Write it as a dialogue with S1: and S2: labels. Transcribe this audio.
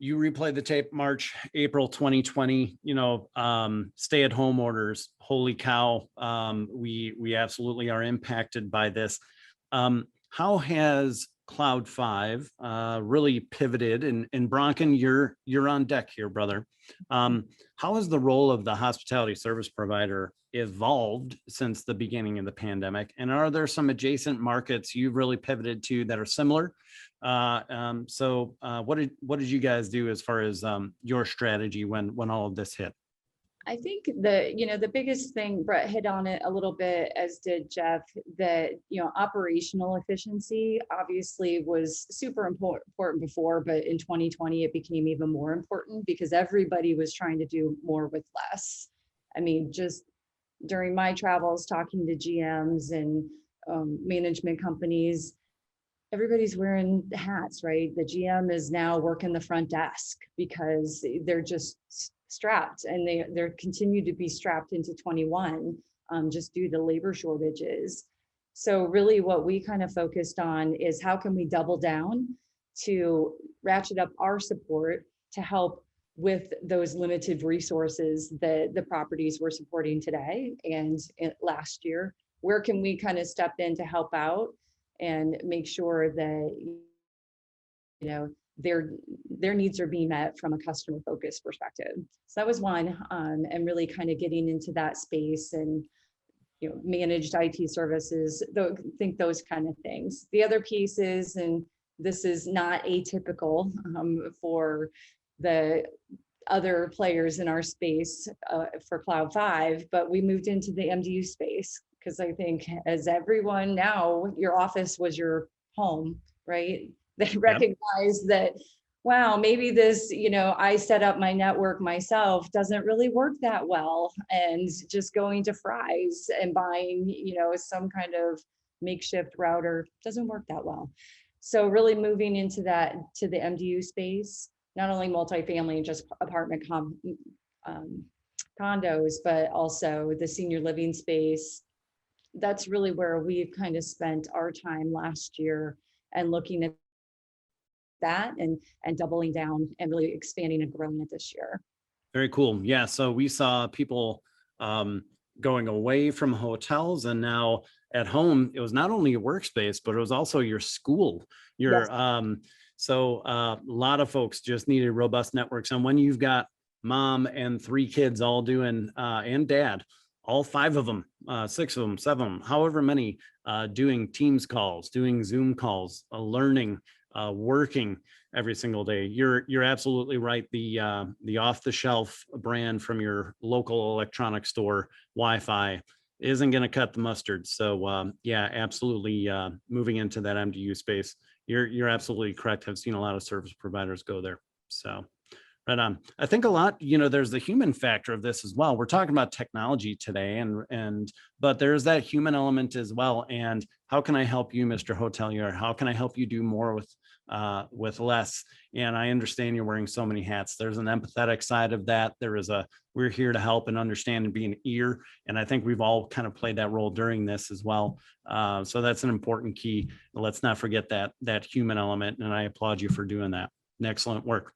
S1: you replay the tape, March, April 2020, stay-at-home orders. Holy cow, we absolutely are impacted by this. How has Cloud5 really pivoted? And Bronken, you're on deck here, brother. How has the role of the hospitality service provider evolved since the beginning of the pandemic? And are there some adjacent markets you've really pivoted to that are similar? What did you guys do as far as your strategy when all of this hit?
S2: I think the biggest thing, Brett hit on it a little bit, as did Jeff, that, operational efficiency obviously was super important before, but in 2020, it became even more important because everybody was trying to do more with less. I mean, just during my travels, talking to GMs and management companies, everybody's wearing hats, right? The GM is now working the front desk because they're just strapped, and they're continue to be strapped into 21 just due to labor shortages. So really what we kind of focused on is how can we double down to ratchet up our support to help with those limited resources that the properties we're supporting today and last year. Where can we kind of step in to help out and make sure that their needs are being met from a customer focused perspective? So that was one, and really kind of getting into that space and managed IT services, think those kind of things. The other piece is, and this is not atypical for the other players in our space for Cloud5, but we moved into the MDU space because I think, as everyone now, your office was your home, right? They recognize that, wow, maybe this, I set up my network myself doesn't really work that well. And just going to Fry's and buying, some kind of makeshift router doesn't work that well. So really moving into that, to the MDU space, not only multifamily, just apartment condos, but also the senior living space. That's really where we've kind of spent our time last year, and looking at that and doubling down and really expanding and growing it this year.
S1: Very cool. Yeah. So we saw people going away from hotels, and now at home, it was not only your workspace, but it was also your school. Your yes. So a lot of folks just needed robust networks. And when you've got mom and 3 kids all doing, and dad, all 5 of them, 6 of them, 7 of them, however many, doing Teams calls, doing Zoom calls, learning, working every single day. You're absolutely right. The off-the-shelf brand from your local electronic store Wi-Fi isn't going to cut the mustard. So yeah, absolutely. Moving into that MDU space, you're absolutely correct. I've seen a lot of service providers go there. So right on. I think a lot, there's the human factor of this as well. We're talking about technology today, but there's that human element as well. And how can I help you, Mr. Hotelier? How can I help you do more with less? And I understand you're wearing so many hats. There's an empathetic side of that. We're here to help and understand and be an ear. And I think we've all kind of played that role during this as well. So that's an important key. Let's not forget that human element. And I applaud you for doing that. Excellent work.